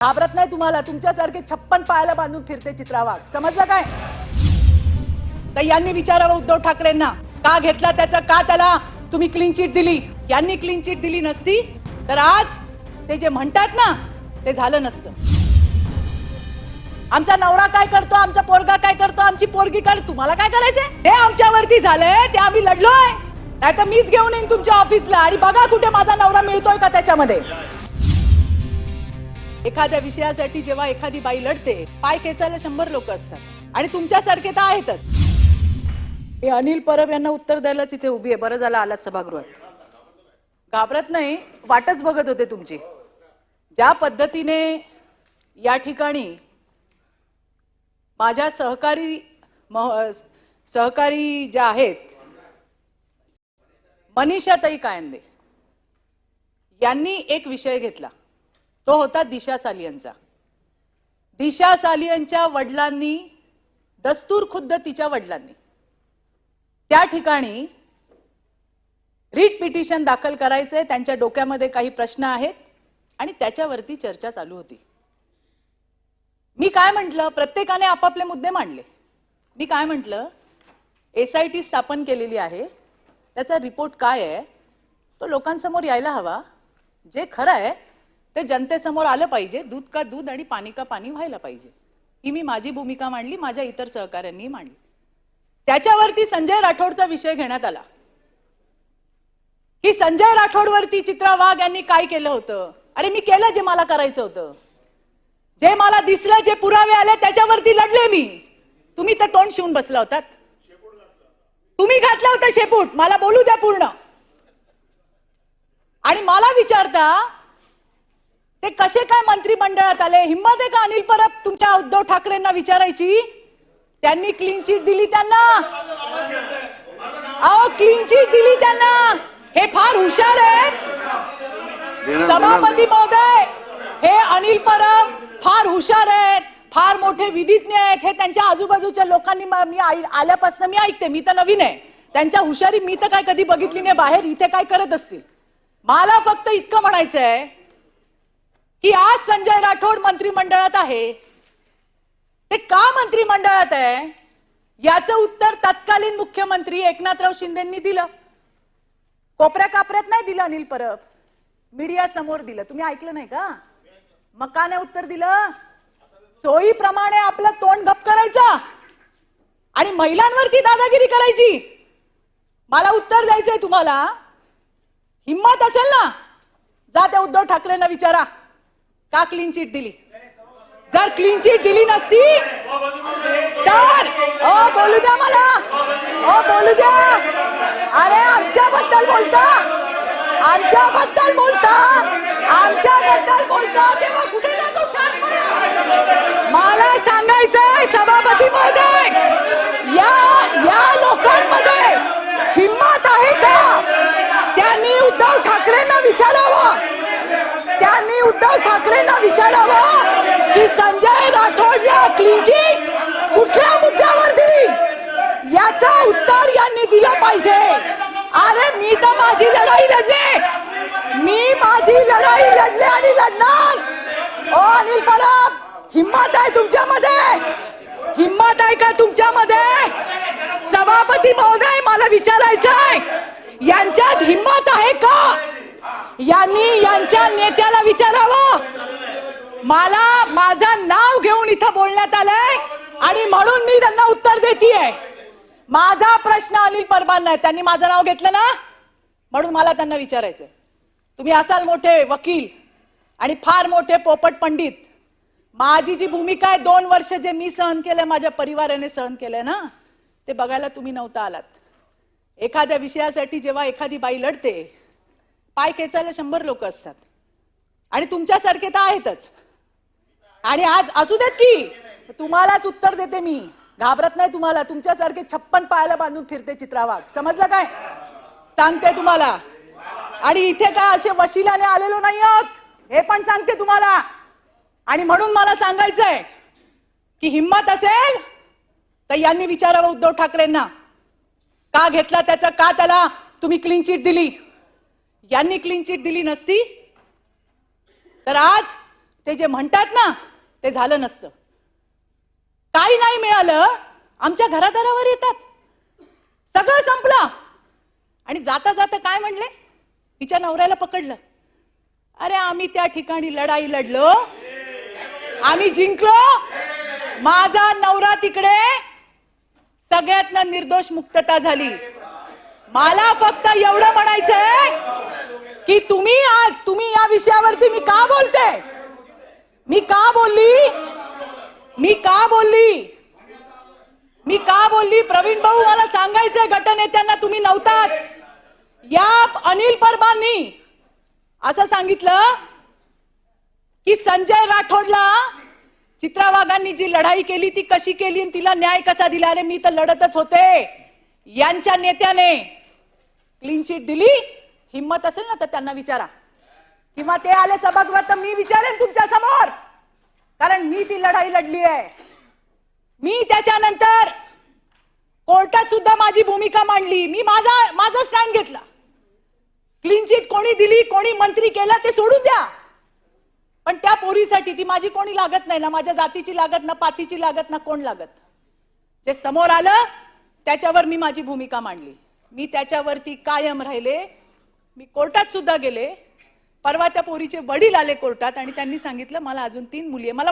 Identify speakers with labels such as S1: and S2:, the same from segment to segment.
S1: घाबरत नाही तुम्हाला, तुमच्यासारखे 56 पायाला बांधून फिरते चित्रा वाघ, समजलं काय? तर यांनी विचारावं उद्धव ठाकरेंना, का घेतला त्याचा, का त्याला तुम्ही क्लीन चिट दिली? यांनी क्लीन चिट दिली नसती तर आज ते जे म्हणतात ना ते झालं नसतं. आमचा नवरा काय करतो, आमचा पोरगा काय करतो, आमची पोरगी काय, तुम्हाला काय करायचंय? हे आमच्यावरती झालंय, ते आम्ही लढलोय. नाही तर मीच घेऊन येईन तुमच्या ऑफिसला आणि बघा कुठे माझा नवरा मिळतोय का त्याच्यामध्ये. एखाद्या विषयासाठी जेव्हा एखादी बाई लढते, पाय खेचायला 100 लोक असतात आणि तुमच्यासारखे तर आहेतच. मी अनिल परब यांना उत्तर द्यायलाच इथे उभी आहे. बरं झालं आलात सभागृहात. घाबरत नाही, वाटच बघत होते तुमची. ज्या पद्धतीने या ठिकाणी माझ्या सहकारी ज्या आहेत, मनीषाताई कायंदे यांनी एक विषय घेतला, तो होता दिशा सालियनचा. दिशा सालियनच्या वडिलांनी, दस्तूर खुद्द तिच्या वडिलांनी त्या ठिकाणी रीट पिटिशन दाखल करायचे, त्यांच्या डोक्यामध्ये काही प्रश्न आहेत आणि त्याच्यावरती चर्चा चालू होती. मी काय म्हटलं, प्रत्येकाने आपापले मुद्दे मांडले. मी काय म्हटलं, SIT स्थापन केलेली आहे, त्याचा रिपोर्ट काय आहे तो लोकांसमोर यायला हवा. जे खरं आहे ते जनतेसमोर आलं पाहिजे. दूध का दूध आणि पाणी का पाणी व्हायला पाहिजे. ही मी माझी भूमिका मांडली, माझ्या इतर सहकाऱ्यांनी मांडली. त्याच्यावरती संजय राठोडचा विषय घेण्यात आला की संजय राठोडवरती चित्रा वाघ यांनी काय केलं होतं. अरे मी केलं जे मला करायचं होतं, जे मला दिसलं, जे पुरावे आले त्याच्यावरती लढले मी. तुम्ही ते तोंड शिवून बसला होतात, तुम्ही घातलं होतं शेपूट. मला बोलू द्या पूर्ण. आणि मला विचारता ते कसे काय मंत्रिमंडळात आले? हिम्मत आहे का अनिल परब तुमच्या उद्धव ठाकरेंना विचारायची? त्यांनी क्लीन चिट दिली त्यांना. अहो क्लीन चिट दिली त्यांना. हे फार हुशार आहेत सभापती महोदय. हे अनिल परब फार हुशार आहेत, फार मोठे विधिज्ञ आहेत. हे त्यांच्या आजूबाजूच्या लोकांनी, मी आल्यापासून मी ऐकते, मी तर नवीन आहे. त्यांच्या हुशारी मी तर काय कधी बघितली नाही बाहेर, इथे काय करत असतील. मला फक्त इतकं म्हणायचंय की आज संजय राठोड मंत्रिमंडळात आहे. ते का मंत्रिमंडळात आहे याचं उत्तर तत्कालीन मुख्यमंत्री एकनाथराव शिंदेंनी दिलं. कोपऱ्या कापऱ्यात नाही दिलं अनिल परब, मीडिया समोर दिलं. तुम्ही ऐकलं नाही का? मग का नाही उत्तर दिलं? सोयीप्रमाणे आपलं तोंड गप करायचं आणि महिलांवरती दादागिरी करायची. मला उत्तर द्यायचंय तुम्हाला. हिम्मत असेल ना, जा त्या उद्धव ठाकरेंना विचारा, का क्लीन चिट दिली? जर क्लीन चिट दिली नसती तर बोलू द्या मला, बोलू द्या. अरे आमच्याबद्दल बोलता, आमच्याबद्दल बोलता, आमच्याबद्दल बोलता तेव्हा कुठे जातो शांतपणे? मला सांगायचंय सभापती महोदय, या लोकांमध्ये हिम्मत आहे का? त्यांनी उद्धव ठाकरेंना विचारावं, त्यांनी उद्धव ठाकरेंना विचारावं की संजय राठोडला क्लीन चिट कुठल्या मुद्द्यावर दिली, याचं उत्तर यांनी दिलं पाहिजे. अरे मी तर माझी लढाई लढले, मी माझी लढाई लढले आणि लढणार. ओ अनिल परब, हिम्मत आहे तुमच्यामध्ये? हिम्मत आहे का तुमच्यामध्ये? सभापती महोदय मला विचारायचंय, यांच्यात हिम्मत आहे का? यांनी यांच्या नेत्याला विचारावं. मला माझं नाव घेऊन इथं बोलण्यात आलंय आणि म्हणून मी त्यांना उत्तर देतेय. माझा प्रश्न अनिल परबांना आहे. त्यांनी माझं नाव घेतलं ना, म्हणून मला त्यांना विचारायचंय. तुम्ही असाल मोठे वकील आणि फार मोठे पोपट पंडित. माझी जी भूमिका आहे, 2 वर्ष जे मी सहन केलंय, माझ्या परिवाराने सहन केलंय ना, ते बघायला तुम्ही नव्हता आलात. एखाद्या विषयासाठी जेव्हा एखादी बाई लढते, पाय खेचायला 100 लोक असतात आणि तुमच्यासारखे तर आहेतच. आणि आज असू देत की तुम्हालाच उत्तर देते मी. घाबरत नाही तुम्हाला, तुमच्यासारखे 56 पायाला बांधून फिरते चित्रा वाघ, समजलं काय? सांगते तुम्हाला. आणि इथे काय असे वशिलाने आलेलो नाही आहोत, हे पण सांगते तुम्हाला. आणि म्हणून मला सांगायचंय की हिम्मत असेल तर यांनी विचारावं उद्धव ठाकरेंना, का घेतला त्याचा, का त्याला तुम्ही क्लीन चिट दिली? यांनी क्लीन चिट दिली नसती तर आज ते जे म्हणतात ना ते झालं नसतं. काही नाही मिळालं, आमच्या घरादारावर येतात, सगळं संपलं. आणि जाता जाता काय म्हणले, तिच्या नवऱ्याला पकडलं. अरे आम्ही त्या ठिकाणी लढाई लढलो, आम्ही जिंकलो, माझा नवरा तिकडे, सगळ्यातनं निर्दोष मुक्तता झाली. मला फक्त एवढं म्हणायचंय की तुम्ही या विषयावरती मी का बोलते, मी का बोलली प्रवीण भाऊ, मला सांगायचंय गटनेत्यांना, तुम्ही नव्हतात. या अनिल परबांनी असं सांगितलं की संजय राठोडला चित्रा वाघांनी जी लढाई केली ती कशी केली आणि तिला न्याय कसा दिला. अरे मी तर लढतच होते, यांच्या नेत्याने क्लीन चिट दिली. हिम्मत असेल ना तर त्यांना विचारा, किंवा ते आले सभागृहात तर मी विचारेन तुमच्या समोर, कारण मी ती लढाई लढली आहे. मी त्याच्यानंतर कोर्टात सुद्धा माझी भूमिका मांडली, मी माझा स्टँड घेतला. क्लीन चिट कोणी दिली, कोणी मंत्री केलं ते सोडून द्या, पण त्या पोरीसाठी ती माझी कोणी लागत नाही ना, माझ्या जातीची लागत ना, पातीची लागत ना, कोण लागत. जे समोर आलं त्याच्यावर मी माझी भूमिका मांडली, मी त्याच्यावरती कायम राहिले. मी कोर्टात सुद्धा गेले. परवा त्या पोरीचे वडील आले कोर्टात आणि त्यांनी सांगितलं मला अजून 3 मुली आहे. मला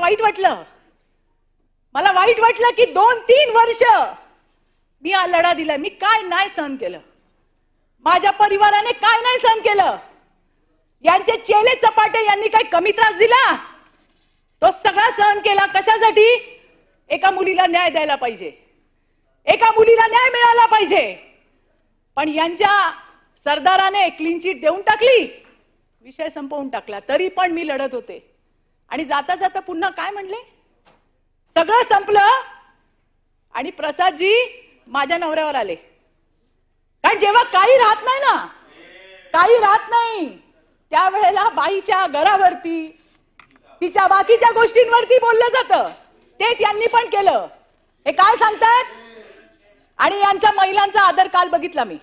S1: वाईट वाटलं की 2-3 वर्ष मी हा लढा दिलाय. मी काय नाही सहन केलं, माझ्या परिवाराने काय नाही सहन केलं. यांचे चेले चपाटे यांनी काय कमी त्रास दिला, तो सगळा सहन केला. कशासाठी? एका मुलीला न्याय द्यायला पाहिजे, एका मुलीला न्याय मिळाला पाहिजे. पण यांच्या सरदाराने क्लीन चिट देऊन टाकली, विषय संपवून टाकला. तरी पण मी लढत होते. आणि जाता जाता पुन्हा काय म्हणले, सगळं संपलं आणि प्रसादजी माझ्या नवऱ्यावर आले. कारण जेव्हा काही राहत नाही ना, काही राहत नाही, त्यावेळेला बाईच्या घरावरती, तिच्या बाकीच्या गोष्टींवरती बोललं जातं. तेच यांनी पण केलं. हे काय सांगतात. आणि यांचा महिलांचा आदर काल बघितला मी.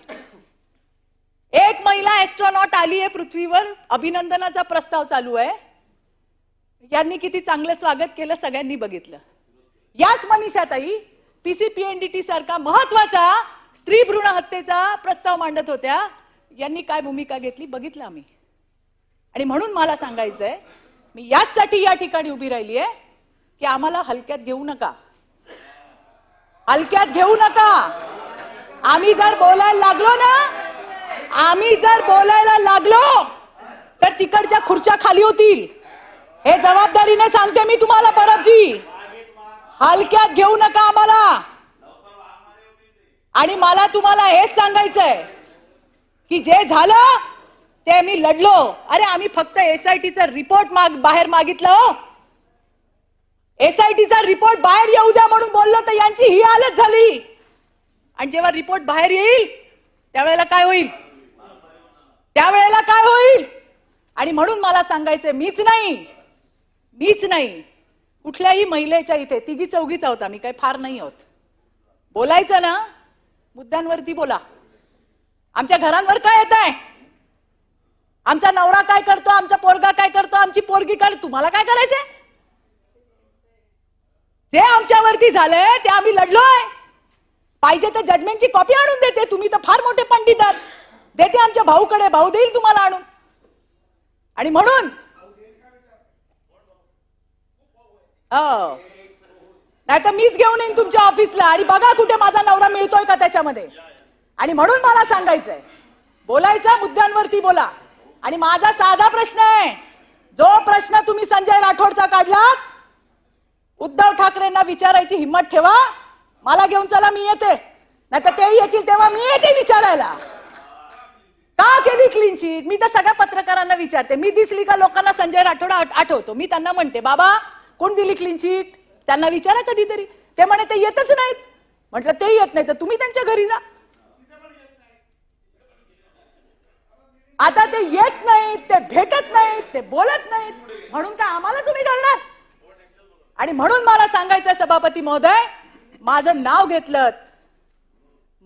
S1: एक महिला एस्ट्रॉनॉट आली आहे पृथ्वीवर, अभिनंदनाचा प्रस्ताव चालू आहे. यांनी किती चांगलं स्वागत केलं सगळ्यांनी बघितलं. याच मनीषाताई पीसीपीएनडीटी सारखा महत्वाचा स्त्री भ्रूण हत्येचा प्रस्ताव मांडत होत्या. यांनी काय भूमिका घेतली बघितलं आम्ही. आणि म्हणून मला सांगायचंय, मी याचसाठी या ठिकाणी उभी राहिली आहे की आम्हाला हलक्यात घेऊ नका, हलक्यात घेऊ नका. आम्ही जर बोलायला लागलो तर तिकडच्या खुर्च्या खाली होतील. हे जबाबदारीने सांगते मी तुम्हाला परबजी, हलक्यात घेऊ नका आम्हाला. आणि मला तुम्हाला हेच सांगायचंय की जे झालं ते मी लढलो. अरे आम्ही फक्त एसआयटीचा रिपोर्ट बाहेर मागितलं. एसआयटीचा रिपोर्ट बाहेर येऊ द्या म्हणून बोललो तर यांची ही हालत झाली. आणि जेव्हा रिपोर्ट बाहेर येईल त्यावेळेला काय होईल, आणि म्हणून मला सांगायचंय, मीच नाही, कुठल्याही महिलेच्या इथे 3-4 आहोत आम्ही, काही फार नाही आहोत. बोलायचं ना मुद्द्यांवरती बोला. आमच्या घरांवर काय येत आहे, आमचा नवरा काय करतो, आमचा पोरगा काय करतो, आमची पोरगी काय, तुम्हाला काय करायचंय. जे आमच्यावरती झालंय ते आम्ही लढलोय. पाहिजे तर जजमेंटची कॉपी आणून देते, तुम्ही तर फार मोठे पंडित आहात. देते आमच्या भाऊकडे, भाऊ देईल तुम्हाला आणून. आणि म्हणून नाही तर मीच घेऊन येईन तुमच्या ऑफिसला आणि बघा कुठे माझा नवरा मिळतोय का त्याच्यामध्ये. आणि म्हणून मला सांगायचंय, बोलायचं मुद्द्यांवरती बोला. आणि माझा साधा प्रश्न आहे, जो प्रश्न तुम्ही संजय राठोडचा काढलात, उद्धव ठाकरेंना विचारायची हिम्मत ठेवा. मला घेऊन चला, मी येते, नाही तर ते येतील तेव्हा मी येते विचारायला. का केली क्लीन चिट? मी तर सगळ्या पत्रकारांना विचारते. मी दिसली का लोकांना संजय राठोड आठवतो. मी त्यांना म्हणते, बाबा कोण दिली क्लीन चिट, त्यांना विचारा कधीतरी. ते म्हणे ते येतच नाहीत. म्हटलं ते येत नाही तर तुम्ही त्यांच्या घरी जा. आता ते येत नाहीत, ते भेटत नाहीत, ते बोलत नाहीत, म्हणून काय आम्हाला तुम्ही घालणार. आणि म्हणून मला सांगायचंय सभापती महोदय, माझं नाव घेतलं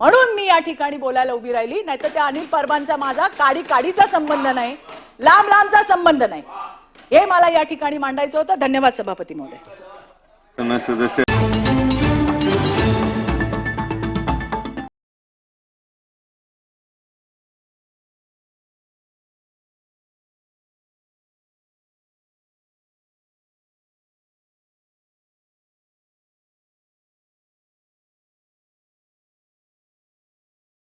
S1: म्हणून मी या ठिकाणी बोलायला उभी राहिली. नाहीतर त्या अनिल परबांचा माझा काडीचा संबंध नाही, लांबचा संबंध नाही. हे मला या ठिकाणी मांडायचं होतं. धन्यवाद सभापती महोदय.
S2: सदस्य